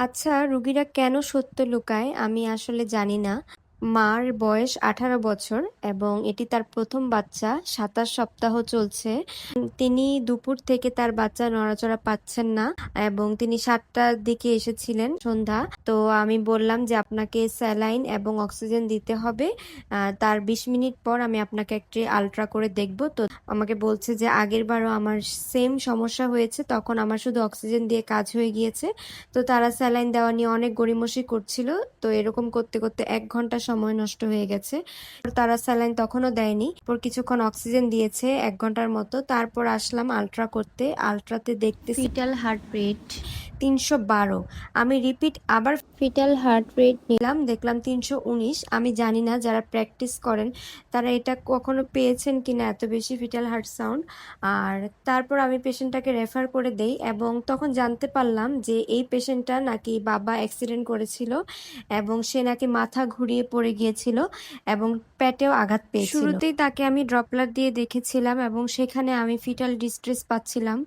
আচ্ছা, রুগীরা কেন সত্য লুকায় আমি আসলে জানি না। মার বয়স 18 বছর এবং এটি তার প্রথম বাচ্চা। 27 সপ্তাহ চলছে। তিনি দুপুর থেকে তার বাচ্চা নড়াচড়া পাচ্ছেন না এবং তিনি 7টার দিকে এসেছিলেন সন্ধ্যা। তো আমি বললাম যে আপনাকে স্যালাইন এবং অক্সিজেন দিতে হবে। তার 20 মিনিট পর আমি আপনাকে একটি আলট্রা করে দেখব। তো আমাকে বলছে যে আগেরবারও আমার সেম সমস্যা হয়েছে, তখন আমার শুধু অক্সিজেন দিয়ে কাজ হয়ে গিয়েছে। তো তারা স্যালাইন দেওয়া নিয়ে অনেক গড়িমসি করছিল। তো এরকম করতে করতে 1 ঘন্টা সময় নষ্ট হয়ে গেছে। তারা স্যালাইন তখনও দেয়নি, পর কিছুক্ষণ অক্সিজেন দিয়েছে 1 ঘন্টার মতো। তারপর আসলাম আলট্রা করতে। আলট্রাতে দেখতেছি ফিটাল হার্ট রেট 312। আমি রিপিট আবার ফিটাল হার্ট রেট নিলাম, দেখলাম 319। আমি জানি না যারা প্র্যাকটিস করেন তারা এটা কখনো পেয়েছেন কিনা, এত বেশি ফিটাল হার্ট সাউন্ড। আর তারপর আমি পেশেন্টটাকে রেফার করে দেই এবং তখন জানতে পারলাম যে এই পেশেন্টটা নাকি বাবা অ্যাক্সিডেন্ট করেছিল এবং সে নাকি মাথা ঘুরিয়ে পড়ে গিয়েছিল এবং পেটেও আঘাত পেয়েছিল। শুরুতেই তাকে আমি ড্রপলার দিয়ে দেখেছিলাম এবং সেখানে আমি ফিটাল ডিস্ট্রেস পাচ্ছিলাম।